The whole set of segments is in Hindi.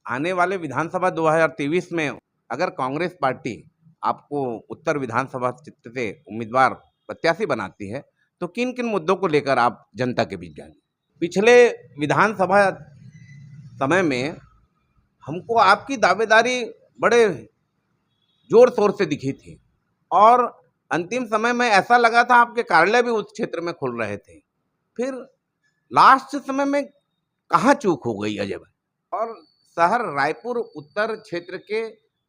आने वाले विधानसभा 2023 में अगर कांग्रेस पार्टी आपको उत्तर विधानसभा क्षेत्र से उम्मीदवार प्रत्याशी बनाती है तो किन किन मुद्दों को लेकर आप जनता के बीच जाएंगे? पिछले विधानसभा समय में हमको आपकी दावेदारी बड़े जोर शोर से दिखी थी और अंतिम समय में ऐसा लगा था आपके कार्यालय भी उस क्षेत्र में खुल रहे थे। फिर लास्ट समय में कहाँ चूक हो गई अजय भाई? और शहर रायपुर उत्तर क्षेत्र के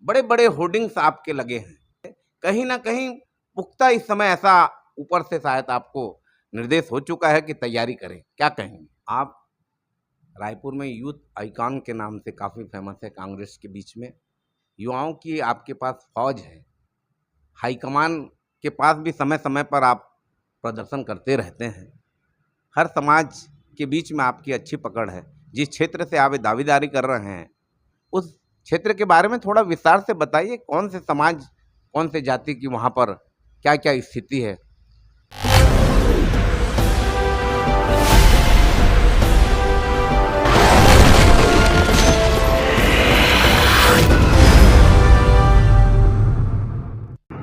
बड़े बड़े होर्डिंग्स आपके लगे हैं, कहीं ना कहीं पुख्ता इस समय ऐसा ऊपर से शायद आपको निर्देश हो चुका है कि तैयारी करें, क्या कहेंगे आप? रायपुर में यूथ आइकॉन के नाम से काफ़ी फेमस है कांग्रेस के बीच में, युवाओं की आपके पास फौज है, हाईकमान के पास भी समय समय पर आप प्रदर्शन करते रहते हैं, हर समाज के बीच में आपकी अच्छी पकड़ है। जिस क्षेत्र से आप दावेदारी कर रहे हैं उस क्षेत्र के बारे में थोड़ा विस्तार से बताइए, कौन से समाज कौन से जाति की वहाँ पर क्या क्या स्थिति है?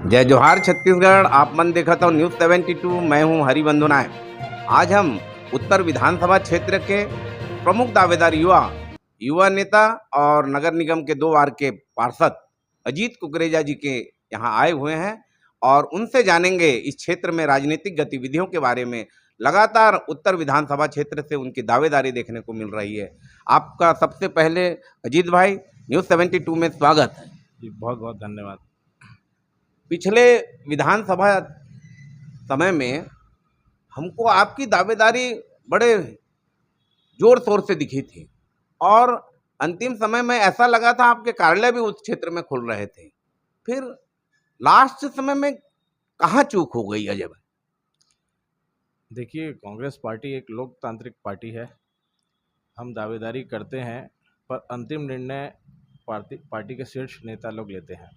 जय जोहार छत्तीसगढ़, आप मन देखा था न्यूज़ 72, मैं हूं हरिबंधु नायक। आज हम उत्तर विधानसभा क्षेत्र के प्रमुख दावेदार युवा नेता और नगर निगम के 2 बार के पार्षद अजीत कुकरेजा जी के यहाँ आए हुए हैं और उनसे जानेंगे इस क्षेत्र में राजनीतिक गतिविधियों के बारे में। लगातार उत्तर विधानसभा क्षेत्र से उनकी दावेदारी देखने को मिल रही है। आपका सबसे पहले अजीत भाई न्यूज़ 72 में स्वागत है जी। बहुत बहुत धन्यवाद। पिछले विधानसभा समय में हमको आपकी दावेदारी बड़े जोर शोर से दिखी थी और अंतिम समय में ऐसा लगा था आपके कार्यालय भी उस क्षेत्र में खुल रहे थे। फिर लास्ट समय में कहाँ चूक हो गई अजय भाई? देखिए, कांग्रेस पार्टी एक लोकतांत्रिक पार्टी है। हम दावेदारी करते हैं पर अंतिम निर्णय पार्टी के शीर्ष नेता लोग लेते हैं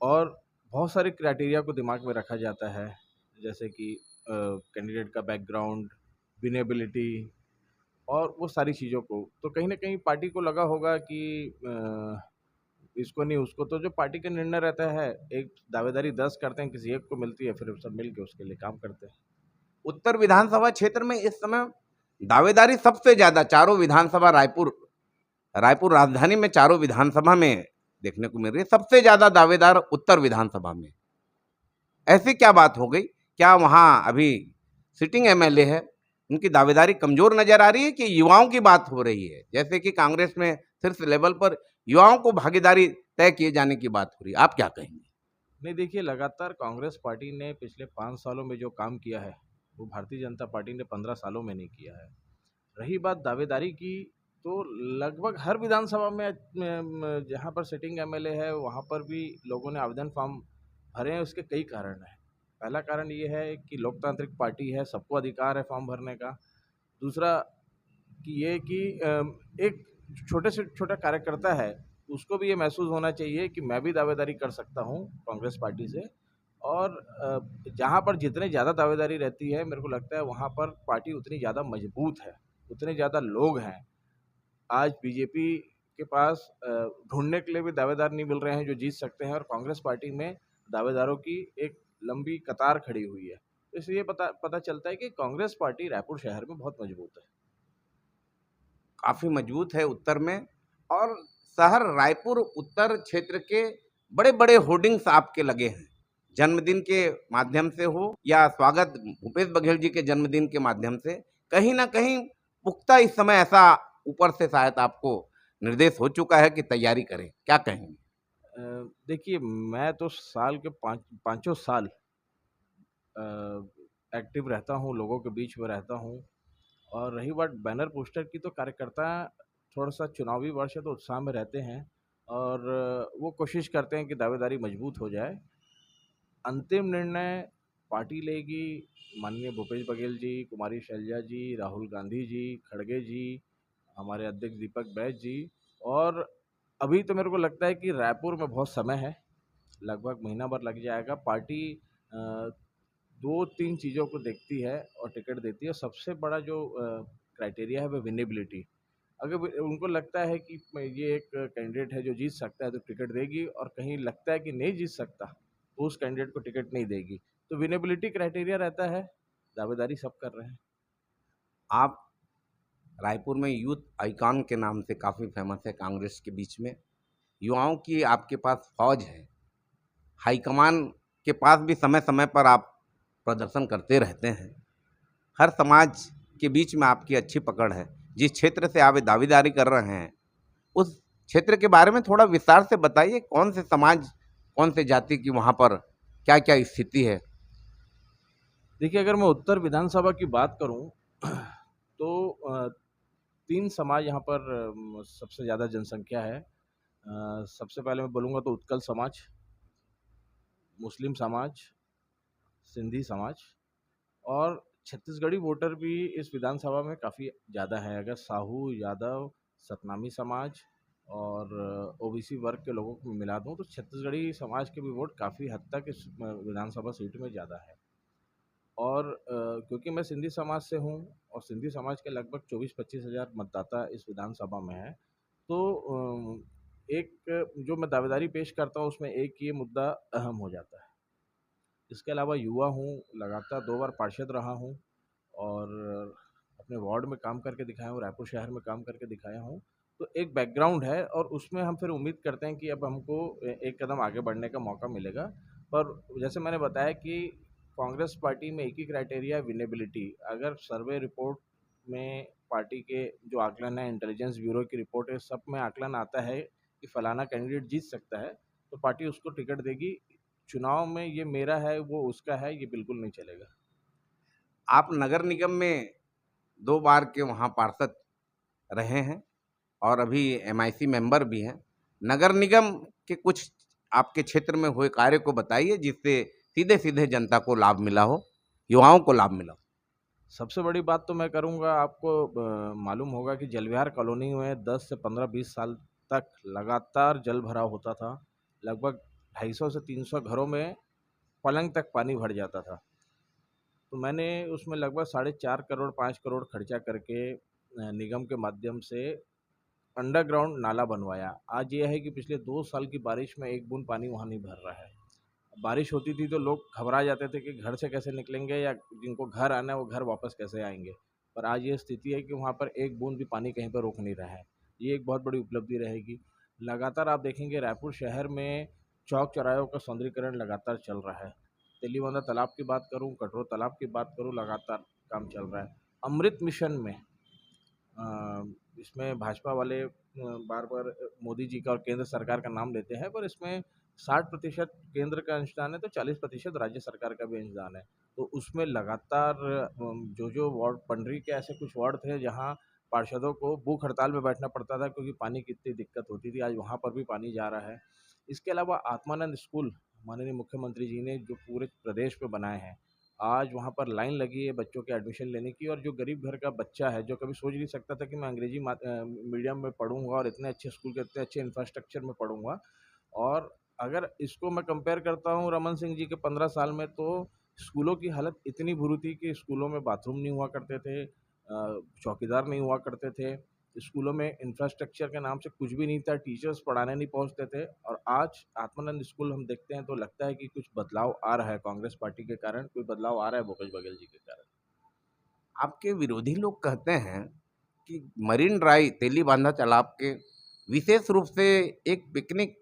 और बहुत सारे क्राइटेरिया को दिमाग में रखा जाता है, जैसे कि कैंडिडेट का बैकग्राउंड, विनेबिलिटी और वो सारी चीज़ों को। तो कहीं ना कहीं पार्टी को लगा होगा कि इसको नहीं उसको, तो जो पार्टी का निर्णय रहता है, एक दावेदारी 10 करते हैं, किसी एक को मिलती है, फिर सब मिल के उसके लिए काम करते हैं। उत्तर विधानसभा क्षेत्र में इस समय दावेदारी सबसे ज्यादा चारों विधानसभा रायपुर राजधानी में चारों विधानसभा में देखने को मिल रही है। सबसे ज्यादा दावेदार उत्तर विधानसभा में, ऐसी क्या बात हो गई? क्या वहाँ अभी सिटिंग एमएलए है, उनकी दावेदारी कमजोर नजर आ रही है कि युवाओं की बात हो रही है? जैसे कि कांग्रेस में शीर्ष लेवल पर युवाओं को भागीदारी तय किए जाने की बात हो रही है, आप क्या कहेंगे? नहीं, देखिए, लगातार कांग्रेस पार्टी ने पिछले 5 सालों में जो काम किया है वो भारतीय जनता पार्टी ने 15 सालों में नहीं किया है। रही बात दावेदारी की, तो लगभग हर विधानसभा में जहाँ पर सिटिंग एमएलए है वहाँ पर भी लोगों ने आवेदन फॉर्म भरे हैं। उसके कई कारण हैं। पहला कारण ये है कि लोकतांत्रिक पार्टी है, सबको अधिकार है फॉर्म भरने का। दूसरा कि ये कि एक छोटे से छोटा कार्यकर्ता है, उसको भी ये महसूस होना चाहिए कि मैं भी दावेदारी कर सकता हूँ कांग्रेस पार्टी से। और जहाँ पर जितने ज़्यादा दावेदारी रहती है, मेरे को लगता है वहाँ पर पार्टी उतनी ज़्यादा मजबूत है, उतने ज़्यादा लोग हैं। आज बीजेपी के पास ढूंढने के लिए भी दावेदार नहीं मिल रहे हैं जो जीत सकते हैं, और कांग्रेस पार्टी में दावेदारों की एक लंबी कतार खड़ी हुई है। इसलिए पता चलता है कि कांग्रेस पार्टी रायपुर शहर में बहुत मजबूत है। काफी मजबूत है उत्तर में, और शहर रायपुर उत्तर क्षेत्र के बड़े बड़े होर्डिंग्स आपके लगे हैं, जन्मदिन के माध्यम से हो या स्वागत भूपेश बघेल जी के जन्मदिन के माध्यम से, कहीं ना कहीं पुख्ता इस समय ऐसा ऊपर से शायद आपको निर्देश हो चुका है कि तैयारी करें, क्या कहेंगे? देखिए, मैं तो साल के पाँचों साल एक्टिव रहता हूँ, लोगों के बीच में रहता हूँ। और रही बात बैनर पोस्टर की, तो कार्यकर्ता थोड़ा सा चुनावी वर्ष है तो उत्साह में रहते हैं और वो कोशिश करते हैं कि दावेदारी मजबूत हो जाए। अंतिम निर्णय पार्टी लेगी। माननीय भूपेश बघेल जी, कुमारी शैलजा जी, राहुल गांधी जी, खड़गे जी, हमारे अध्यक्ष दीपक बैज जी। और अभी तो मेरे को लगता है कि रायपुर में बहुत समय है, लगभग महीना भर लग जाएगा। पार्टी 2-3 चीज़ों को देखती है और टिकट देती है। सबसे बड़ा जो क्राइटेरिया है वो विनेबिलिटी। अगर उनको लगता है कि ये एक कैंडिडेट है जो जीत सकता है तो टिकट देगी, और कहीं लगता है कि नहीं जीत सकता तो उस कैंडिडेट को टिकट नहीं देगी। तो विनेबिलिटी क्राइटेरिया रहता है, दावेदारी सब कर रहे हैं। आप रायपुर में यूथ आइकॉन के नाम से काफ़ी फेमस है कांग्रेस के बीच में। युवाओं की आपके पास फौज है, हाईकमान के पास भी समय समय पर आप प्रदर्शन करते रहते हैं। हर समाज के बीच में आपकी अच्छी पकड़ है। जिस क्षेत्र से आप ये दावेदारी कर रहे हैं, उस क्षेत्र के बारे में थोड़ा विस्तार से बताइए। कौन से समाज, कौन से जाति की वहाँ पर क्या क्या स्थिति है? देखिए, अगर मैं उत्तर विधानसभा की बात करूं तो 3 समाज यहाँ पर सबसे ज़्यादा जनसंख्या है। सबसे पहले मैं बोलूँगा तो उत्कल समाज, मुस्लिम समाज, सिंधी समाज, और छत्तीसगढ़ी वोटर भी इस विधानसभा में काफ़ी ज़्यादा है। अगर साहू, यादव, सतनामी समाज और ओबीसी वर्ग के लोगों को मिला दूँ तो छत्तीसगढ़ी समाज के भी वोट काफ़ी हद तक इस विधानसभा सीट में ज़्यादा है। और क्योंकि मैं सिंधी समाज से हूँ और सिंधी समाज के लगभग 24-25 हज़ार मतदाता इस विधानसभा में है, तो एक जो मैं दावेदारी पेश करता हूँ उसमें एक ये मुद्दा अहम हो जाता है। इसके अलावा युवा हूँ, लगातार 2 बार पार्षद रहा हूँ और अपने वार्ड में काम करके दिखाया हूँ, रायपुर शहर में काम करके दिखाया हूँ। तो एक बैकग्राउंड है और उसमें हम फिर उम्मीद करते हैं कि अब हमको एक कदम आगे बढ़ने का मौका मिलेगा। पर जैसे मैंने बताया कि कांग्रेस पार्टी में एक ही क्राइटेरिया है, विनेबिलिटी। अगर सर्वे रिपोर्ट में पार्टी के जो आकलन है, इंटेलिजेंस ब्यूरो की रिपोर्ट है, सब में आकलन आता है कि फलाना कैंडिडेट जीत सकता है, तो पार्टी उसको टिकट देगी। चुनाव में ये मेरा है, वो उसका है, ये बिल्कुल नहीं चलेगा। आप नगर निगम में 2 बार के वहाँ पार्षद रहे हैं और अभी एमआईसी मेंबर भी हैं। नगर निगम के कुछ आपके क्षेत्र में हुए कार्य को बताइए, जिससे सीधे-सीधे जनता को लाभ मिला हो, युवाओं को लाभ मिला हो। सबसे बड़ी बात तो मैं करूँगा, आपको मालूम होगा कि जलविहार कॉलोनी में 10 से 15-20 साल तक लगातार जल भराव होता था। लगभग 250 से 300 घरों में पलंग तक पानी भर जाता था। तो मैंने उसमें लगभग 4.5 करोड़ 5 करोड़ खर्चा करके निगम के माध्यम से अंडरग्राउंड नाला बनवाया। आज ये है कि पिछले 2 साल की बारिश में एक बूंद पानी वहाँ नहीं भर रहा है। बारिश होती थी तो लोग घबरा जाते थे कि घर से कैसे निकलेंगे, या जिनको घर आना है वो घर वापस कैसे आएंगे। पर आज ये स्थिति है कि वहाँ पर एक बूंद भी पानी कहीं पर रुक नहीं रहा है। ये एक बहुत बड़ी उपलब्धि रहेगी। लगातार आप देखेंगे रायपुर शहर में चौक चौराहों का सौंदर्यीकरण लगातार चल रहा है। तेलीबांधा तालाब की बात करूँ, कटोरा तालाब की बात करूँ, लगातार काम चल रहा है। अमृत मिशन में इसमें भाजपा वाले बार बार मोदी जी का और केंद्र सरकार का नाम लेते हैं, पर इसमें 60% केंद्र का अंशदान है तो 40% राज्य सरकार का भी अंशदान है। तो उसमें लगातार जो जो वार्ड, पंडरी के ऐसे कुछ वार्ड थे जहाँ पार्षदों को भूख हड़ताल में बैठना पड़ता था क्योंकि पानी की इतनी दिक्कत होती थी, आज वहाँ पर भी पानी जा रहा है। इसके अलावा आत्मानंद स्कूल माननीय मुख्यमंत्री जी ने जो पूरे प्रदेश में बनाए हैं, आज वहाँ पर लाइन लगी है बच्चों के एडमिशन लेने की, और जो गरीब घर का बच्चा है, जो कभी सोच नहीं सकता था कि मैं अंग्रेजी मीडियम में पढ़ूंगा और इतने अच्छे स्कूल के इतने अच्छे इंफ्रास्ट्रक्चर में पढ़ूंगा। और अगर इसको मैं कंपेयर करता हूँ रमन सिंह जी के 15 साल में, तो स्कूलों की हालत इतनी बुरी थी कि स्कूलों में बाथरूम नहीं हुआ करते थे, चौकीदार नहीं हुआ करते थे, स्कूलों में इंफ्रास्ट्रक्चर के नाम से कुछ भी नहीं था, टीचर्स पढ़ाने नहीं पहुंचते थे। और आज आत्मानंद स्कूल हम देखते हैं तो लगता है कि कुछ बदलाव आ रहा है, कांग्रेस पार्टी के कारण कोई बदलाव आ रहा है, भूपेश बघेल जी के कारण। आपके विरोधी लोग कहते हैं कि मरीन ड्राइव तेलीबांधा तालाब के विशेष रूप से एक पिकनिक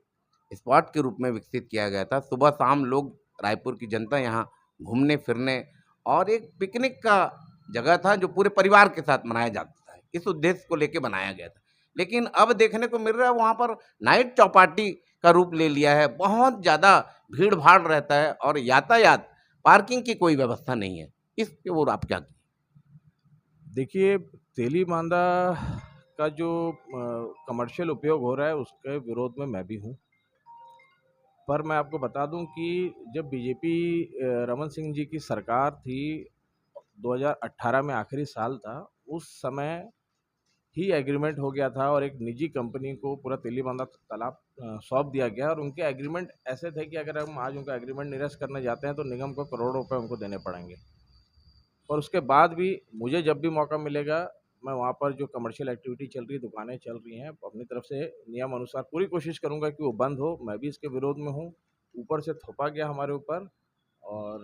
स्पॉट के रूप में विकसित किया गया था। सुबह शाम लोग, रायपुर की जनता यहाँ घूमने फिरने और एक पिकनिक का जगह था जो पूरे परिवार के साथ मनाया जाता था। इस उद्देश्य को लेके बनाया गया था। लेकिन अब देखने को मिल रहा है वहाँ पर नाइट चौपाटी का रूप ले लिया है। बहुत ज़्यादा भीड़ भाड़ रहता है और यातायात, पार्किंग की कोई व्यवस्था नहीं है। इसके ओर आप क्या? देखिए, तेलीबांधा का जो कमर्शियल उपयोग हो रहा है उसके विरोध में मैं भी हूँ। पर मैं आपको बता दूं कि जब बीजेपी रमन सिंह जी की सरकार थी, 2018 में आखिरी साल था, उस समय ही एग्रीमेंट हो गया था और एक निजी कंपनी को पूरा तेलीबांधा तालाब सौंप दिया गया। और उनके एग्रीमेंट ऐसे थे कि अगर हम आज उनका एग्रीमेंट निरस्त करने जाते हैं तो निगम को करोड़ों रुपए उनको देने पड़ेंगे। और उसके बाद भी मुझे जब भी मौका मिलेगा मैं वहाँ पर जो कमर्शियल एक्टिविटी चल रही है, दुकानें चल रही हैं, अपनी तरफ से नियम अनुसार पूरी कोशिश करूँगा कि वो बंद हो। मैं भी इसके विरोध में हूँ। ऊपर से थोपा गया हमारे ऊपर, और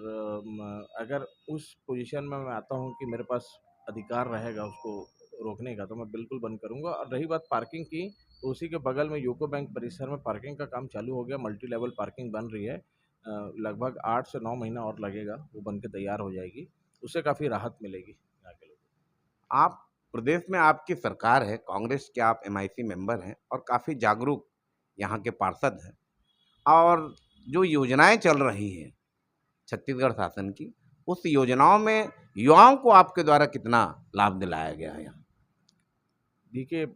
अगर उस पोजीशन में मैं आता हूँ कि मेरे पास अधिकार रहेगा उसको रोकने का, तो मैं बिल्कुल बंद करूँगा। और रही बात पार्किंग की, तो उसी के बगल में यूको बैंक परिसर में पार्किंग का काम चालू हो गया। मल्टी लेवल पार्किंग बन रही है। लगभग 8 से 9 महीना और लगेगा, वो बन के तैयार हो जाएगी। उससे काफ़ी राहत मिलेगी यहाँ के लोगों को। आप प्रदेश में आपकी सरकार है, कांग्रेस के आप एमआईसी मेंबर हैं और काफ़ी जागरूक यहाँ के पार्षद हैं, और जो योजनाएं चल रही हैं छत्तीसगढ़ शासन की, उस योजनाओं में युवाओं को आपके द्वारा कितना लाभ दिलाया गया है यहाँ? देखिए,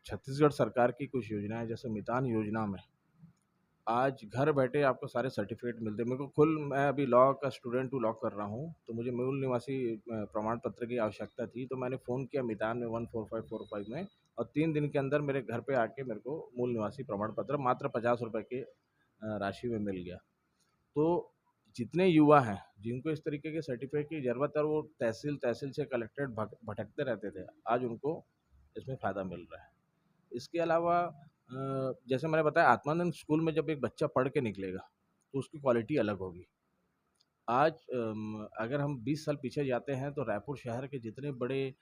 छत्तीसगढ़ सरकार की कुछ योजनाएं, जैसे मितान योजना में आज घर बैठे आपको सारे सर्टिफिकेट मिलते हैं। मेरे को खुद, मैं अभी लॉ का स्टूडेंट हूँ, लॉ कर रहा हूँ, तो मुझे मूल निवासी प्रमाण पत्र की आवश्यकता थी। तो मैंने फ़ोन किया मितान में 14545 में, और 3 दिन के अंदर मेरे घर पे आके मेरे को मूल निवासी प्रमाण पत्र मात्र 50 रुपये के राशि में मिल गया। तो जितने युवा हैं जिनको इस तरीके के सर्टिफिकेट की ज़रूरत है, और वो तहसील तहसील से कलेक्ट्रेट भटकते रहते थे, आज उनको इसमें फ़ायदा मिल रहा है। इसके अलावा जैसे मैंने बताया, आत्मानंद स्कूल में जब एक बच्चा पढ़ के निकलेगा तो उसकी क्वालिटी अलग होगी। आज अगर हम 20 साल पीछे जाते हैं, तो रायपुर शहर के जितने बड़े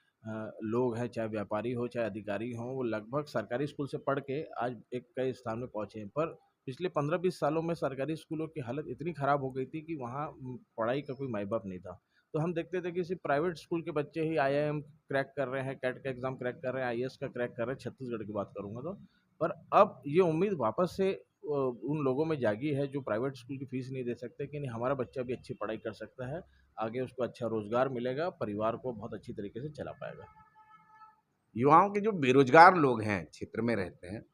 लोग हैं, चाहे व्यापारी हो चाहे अधिकारी हों, वो लगभग सरकारी स्कूल से पढ़ के आज एक कई स्थान में पहुँचे हैं। पर पिछले 15-20 सालों में सरकारी स्कूलों की हालत इतनी ख़राब हो गई थी कि वहाँ पढ़ाई का कोई माई बाप नहीं था। तो हम देखते थे कि सिर्फ प्राइवेट स्कूल के बच्चे ही आईआईएम क्रैक कर रहे हैं, कैट का एग्ज़ाम क्रैक कर रहे हैं, आईएएस का क्रैक कर रहे हैं, छत्तीसगढ़ की बात करूँगा तो। पर अब ये उम्मीद वापस से उन लोगों में जागी है जो प्राइवेट स्कूल की फ़ीस नहीं दे सकते, कि नहीं, हमारा बच्चा भी अच्छी पढ़ाई कर सकता है, आगे उसको अच्छा रोज़गार मिलेगा, परिवार को बहुत अच्छी तरीके से चला पाएगा। युवाओं के जो बेरोजगार लोग हैं, क्षेत्र में रहते हैं,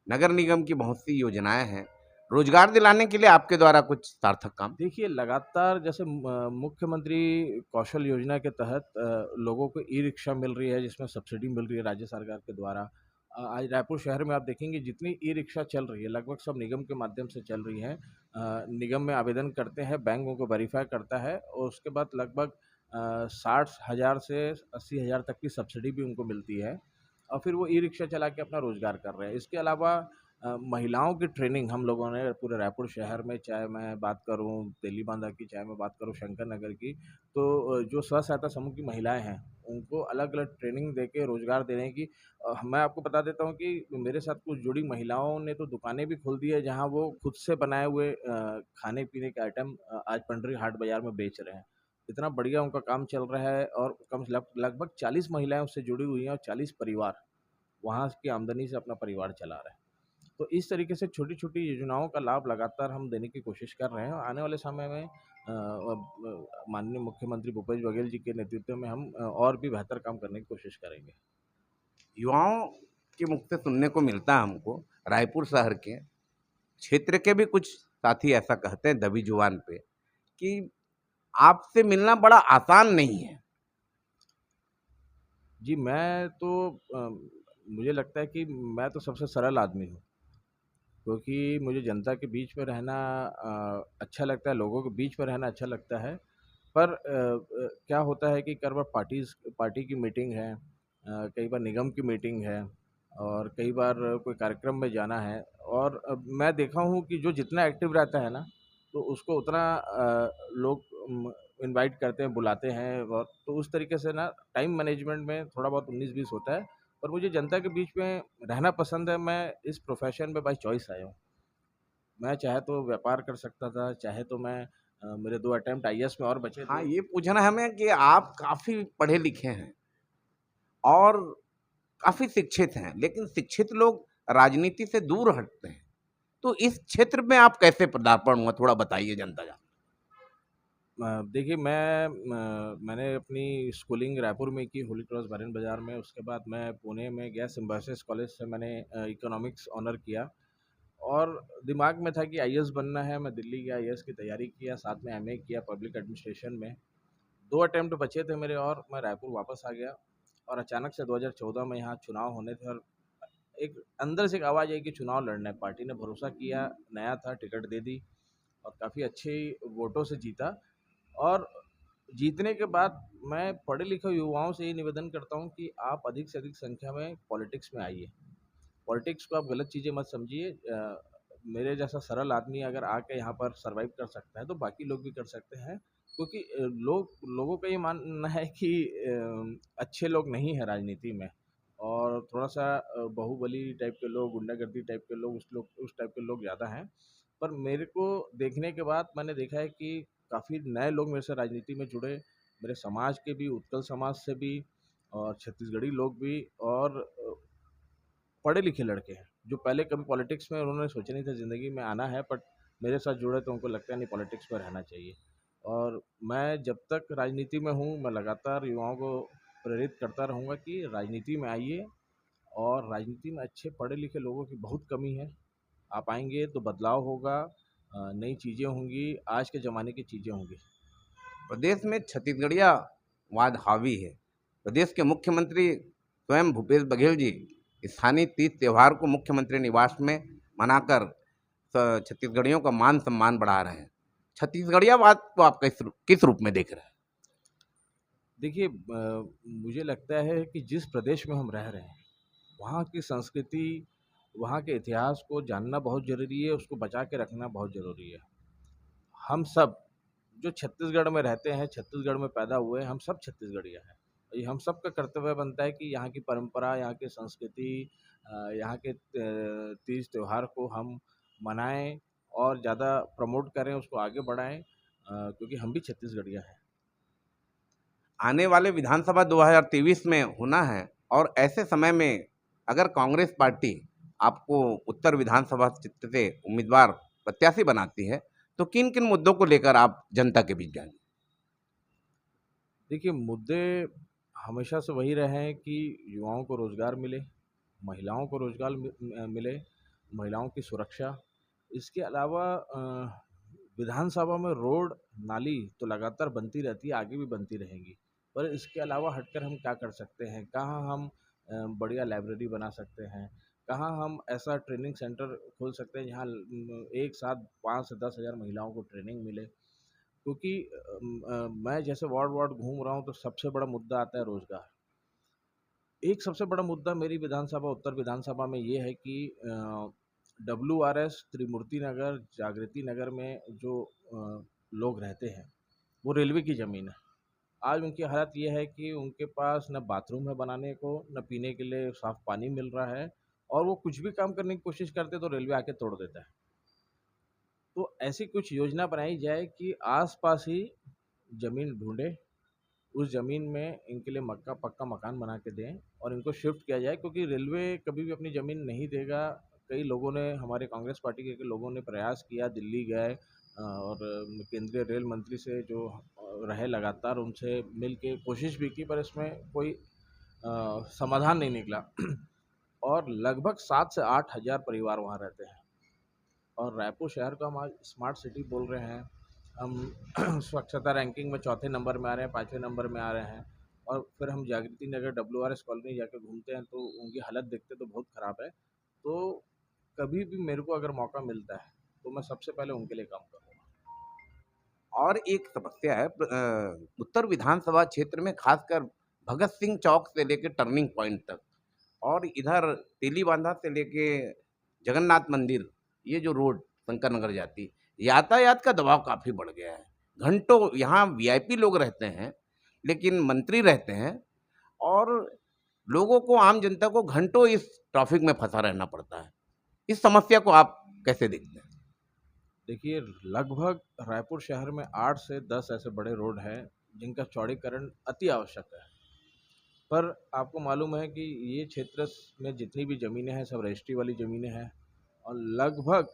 नगर निगम की बहुत सी योजनाएं हैं, रोजगार दिलाने के लिए आपके द्वारा कुछ सार्थक काम? देखिए, लगातार जैसे मुख्यमंत्री कौशल योजना के तहत लोगों को ई-रिक्शा मिल रही है, जिसमें सब्सिडी मिल रही है राज्य सरकार के द्वारा। आज रायपुर शहर में आप देखेंगे जितनी ई-रिक्शा चल रही है, लगभग सब निगम के माध्यम से चल रही हैं। निगम में आवेदन करते हैं, बैंक उनको वेरीफ़ाई करता है, और उसके बाद लगभग 60,000 से 80,000 तक की सब्सिडी भी उनको मिलती है, और फिर वो ई-रिक्शा चला के अपना रोज़गार कर रहे हैं। इसके अलावा महिलाओं की ट्रेनिंग हम लोगों ने पूरे रायपुर शहर में, चाहे मैं बात करूं तेलीबांधा की, चाहे मैं बात करूं शंकर नगर की, तो जो स्व सहायता समूह की महिलाएं हैं, उनको अलग अलग ट्रेनिंग देके रोजगार देने की। मैं आपको बता देता हूं कि मेरे साथ कुछ जुड़ी महिलाओं ने तो दुकानें भी खोल दी है, जहां वो खुद से बनाए हुए खाने पीने के आइटम आज पंडरी हाट बाजार में बेच रहे हैं। इतना बढ़िया उनका काम चल रहा है, और लगभग 40 महिलाएं उससे जुड़ी हुई हैं, और 40 परिवार वहाँ की आमदनी से अपना परिवार चला रहे हैं। तो इस तरीके से छोटी-छोटी योजनाओं का लाभ लगातार हम देने की कोशिश कर रहे हैं, और आने वाले समय में माननीय मुख्यमंत्री भूपेश बघेल जी के नेतृत्व में हम और भी बेहतर काम करने की कोशिश करेंगे। युवाओं के मुख से सुनने को मिलता है हमको, रायपुर शहर के क्षेत्र के भी कुछ साथी ऐसा कहते हैं दबी जुबान पे, कि आपसे मिलना बड़ा आसान नहीं है। जी, मैं तो मुझे लगता है कि मैं तो सबसे सरल आदमी हूँ, क्योंकि मुझे जनता के बीच में रहना अच्छा लगता है, लोगों के बीच में रहना अच्छा लगता है। पर क्या होता है कि कई बार पार्टी की मीटिंग है, कई बार निगम की मीटिंग है, और कई बार कोई कार्यक्रम में जाना है, और मैं देखा हूँ कि जो जितना एक्टिव रहता है ना, तो उसको उतना लोग इनवाइट करते हैं, बुलाते हैं, और तो उस तरीके से ना टाइम मैनेजमेंट में थोड़ा बहुत 19-20 होता है। पर मुझे जनता के बीच में रहना पसंद है। मैं इस प्रोफेशन में बाय चॉइस आया हूँ। मैं चाहे तो व्यापार कर सकता था, चाहे तो मैं मेरे 2 अटेम्प्ट आईएएस में और बचे हाँ, थे। ये पूछना है हमें कि आप काफ़ी पढ़े लिखे हैं और काफ़ी शिक्षित हैं, लेकिन शिक्षित लोग राजनीति से दूर हटते हैं। तो इस क्षेत्र में आप कैसे पदार्पण हुआ, थोड़ा बताइए जनता जाने। देखिए, मैंने अपनी स्कूलिंग रायपुर में की, होली क्रॉस बारिन बाज़ार में। उसके बाद मैं पुणे में गया, सिम्बायोसिस कॉलेज से मैंने इकोनॉमिक्स ऑनर किया, और दिमाग में था कि आईएएस बनना है। मैं दिल्ली गया, आईएएस की तैयारी किया, साथ में एमए किया पब्लिक एडमिनिस्ट्रेशन में। 2 अटेम्प्ट बचे थे मेरे, और मैं रायपुर वापस आ गया, और अचानक से 2014 में यहाँ चुनाव होने थे, और एक अंदर से एक आवाज़ आई कि चुनाव लड़ना है। पार्टी ने भरोसा किया, नया था, टिकट दे दी, और काफ़ी अच्छे वोटों से जीता। और जीतने के बाद मैं पढ़े लिखे युवाओं से ये निवेदन करता हूँ कि आप अधिक से अधिक संख्या में पॉलिटिक्स में आइए। पॉलिटिक्स को आप गलत चीज़ें मत समझिए। मेरे जैसा सरल आदमी अगर आके यहाँ पर सर्वाइव कर सकता है तो बाकी लोग भी कर सकते हैं, क्योंकि लोगों का ये मानना है कि अच्छे लोग नहीं हैं राजनीति में, और थोड़ा सा बाहुबली टाइप के लोग, गुंडागर्दी टाइप के लोग उस टाइप के लोग ज़्यादा हैं। पर मेरे को देखने के बाद मैंने देखा है कि काफ़ी नए लोग मेरे से राजनीति में जुड़े, मेरे समाज के भी, उत्कल समाज से भी, और छत्तीसगढ़ी लोग भी, और पढ़े लिखे लड़के हैं जो पहले कभी पॉलिटिक्स में उन्होंने सोचा नहीं था ज़िंदगी में आना है, बट मेरे साथ जुड़े तो उनको लगता है नहीं, पॉलिटिक्स में रहना चाहिए। और मैं जब तक राजनीति में हूँ, मैं लगातार युवाओं को प्रेरित करता रहूँगा कि राजनीति में आइए, और राजनीति में अच्छे पढ़े लिखे लोगों की बहुत कमी है। आप आएंगे तो बदलाव होगा, नई चीज़ें होंगी, आज के ज़माने की चीज़ें होंगी। प्रदेश में छत्तीसगढ़िया वाद हावी है। प्रदेश के मुख्यमंत्री स्वयं भूपेश बघेल जी स्थानीय तीज त्योहार को मुख्यमंत्री निवास में मनाकर छत्तीसगढ़ियों का मान सम्मान बढ़ा रहे हैं। छत्तीसगढ़ियावाद को आप किस रूप में देख रहे हैं? देखिए, मुझे लगता है कि जिस प्रदेश में हम रह रहे हैं, वहाँ की संस्कृति, वहाँ के इतिहास को जानना बहुत ज़रूरी है, उसको बचा के रखना बहुत ज़रूरी है। हम सब जो छत्तीसगढ़ में रहते हैं, छत्तीसगढ़ में पैदा हुए हैं, हम सब छत्तीसगढ़िया हैं। ये हम सब का कर्तव्य बनता है कि यहाँ की परंपरा, यहाँ की संस्कृति, यहाँ के तीज त्योहार को हम मनाएं और ज़्यादा प्रमोट करें, उसको आगे बढ़ाएं, क्योंकि हम भी छत्तीसगढ़िया हैं। आने वाले विधानसभा 2023 में होना है, और ऐसे समय में अगर कांग्रेस पार्टी आपको उत्तर विधानसभा क्षेत्र से उम्मीदवार प्रत्याशी बनाती है, तो किन किन मुद्दों को लेकर आप जनता के बीच जाएंगे? देखिए, मुद्दे हमेशा से वही रहे हैं कि युवाओं को रोज़गार मिले, महिलाओं को रोज़गार मिले, महिलाओं की सुरक्षा। इसके अलावा विधानसभा में रोड, नाली तो लगातार बनती रहती है, आगे भी बनती रहेंगी। पर इसके अलावा हटकर हम क्या कर सकते हैं? कहाँ हम बढ़िया लाइब्रेरी बना सकते हैं? कहाँ हम ऐसा ट्रेनिंग सेंटर खोल सकते हैं जहाँ एक साथ 5 से 10 हज़ार महिलाओं को ट्रेनिंग मिले? क्योंकि मैं जैसे वार्ड-वार्ड घूम रहा हूँ तो सबसे बड़ा मुद्दा आता है रोज़गार। एक सबसे बड़ा मुद्दा मेरी विधानसभा, उत्तर विधानसभा में ये है कि WRS त्रिमूर्ति नगर, जागृति नगर में जो लोग रहते हैं, वो रेलवे की ज़मीन है। आज उनकी हालत ये है कि उनके पास न बाथरूम है बनाने को, न पीने के लिए साफ़ पानी मिल रहा है, और वो कुछ भी काम करने की कोशिश करते तो रेलवे आके तोड़ देता है। तो ऐसी कुछ योजना बनाई जाए कि आस-पास ही ज़मीन ढूँढे, उस ज़मीन में इनके लिए मक्का पक्का मकान बना के दें और इनको शिफ्ट किया जाए, क्योंकि रेलवे कभी भी अपनी ज़मीन नहीं देगा। कई लोगों ने, हमारे कांग्रेस पार्टी के लोगों ने प्रयास किया, दिल्ली गए, और केंद्रीय रेल मंत्री से जो रहे लगातार, उनसे मिल के कोशिश भी की, पर इसमें कोई समाधान नहीं निकला। और लगभग 7 से 8 हज़ार परिवार वहाँ रहते हैं, और रायपुर शहर को हम आज स्मार्ट सिटी बोल रहे हैं। हम स्वच्छता रैंकिंग में चौथे नंबर में आ रहे हैं, 5वें नंबर में आ रहे हैं, और फिर हम जागृति नगर WRS कॉलोनी जाके घूमते हैं तो उनकी हालत देखते तो बहुत ख़राब है। तो कभी भी मेरे को अगर मौका मिलता है तो मैं सबसे पहले उनके लिए काम करूँगा। और एक समस्या है उत्तर विधानसभा क्षेत्र में, खासकर भगत सिंह चौक से लेकर टर्निंग पॉइंट तक, और इधर तेलीबांधा से लेके जगन्नाथ मंदिर, ये जो रोड शंकर नगर जाती, यातायात का दबाव काफ़ी बढ़ गया है। घंटों यहाँ VIP लोग रहते हैं, लेकिन मंत्री रहते हैं, और लोगों को, आम जनता को घंटों इस ट्रैफिक में फंसा रहना पड़ता है। इस समस्या को आप कैसे देखते हैं? देखिए, लगभग रायपुर शहर में 8 से 10 ऐसे बड़े रोड हैं जिनका चौड़ीकरण अति आवश्यक है। पर आपको मालूम है कि ये क्षेत्र में जितनी भी ज़मीनें हैं, सब रजिस्ट्री वाली ज़मीनें हैं, और लगभग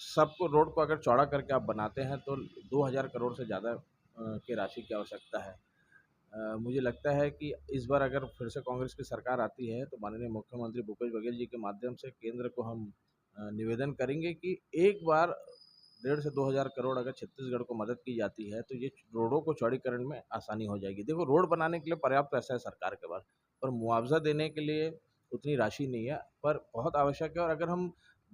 सबको, रोड को अगर चौड़ा करके आप बनाते हैं तो 2000 करोड़ से ज़्यादा की राशि की आवश्यकता है। मुझे लगता है कि इस बार अगर फिर से कांग्रेस की सरकार आती है तो माननीय मुख्यमंत्री भूपेश बघेल जी के माध्यम से केंद्र को हम निवेदन करेंगे कि एक बार 1.5 से 2 हज़ार करोड़ अगर छत्तीसगढ़ को मदद की जाती है तो ये रोडों को चौड़ीकरण में आसानी हो जाएगी। देखो, रोड बनाने के लिए पर्याप्त पैसा है सरकार के पास, पर मुआवजा देने के लिए उतनी राशि नहीं है, पर बहुत आवश्यक है। और अगर हम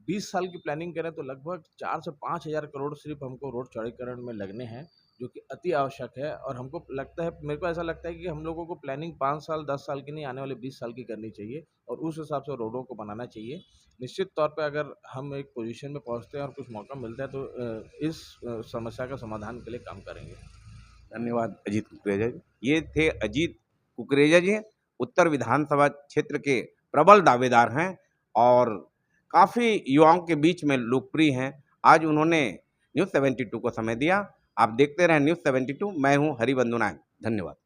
20 साल की प्लानिंग करें तो लगभग 4 से 5 हज़ार करोड़ सिर्फ हमको रोड चौड़ीकरण में लगने हैं, जो कि अति आवश्यक है। और हमको लगता है, मेरे को ऐसा लगता है कि हम लोगों को प्लानिंग 5 साल 10 साल की नहीं, आने वाले 20 साल की करनी चाहिए और उस हिसाब से रोडों को बनाना चाहिए। निश्चित तौर पे अगर हम एक पोजीशन में पहुंचते हैं और कुछ मौका मिलता है तो इस समस्या का समाधान के लिए काम करेंगे। धन्यवाद अजीत कुकरेजा जी। ये थे अजीत कुकरेजा जी, उत्तर विधानसभा क्षेत्र के प्रबल दावेदार हैं और काफ़ी युवाओं के बीच में लोकप्रिय हैं। आज उन्होंने न्यूज़ 72 को समय दिया। आप देखते रहें न्यूज़ 72। मैं हूँ हरिबंधु नायक। धन्यवाद।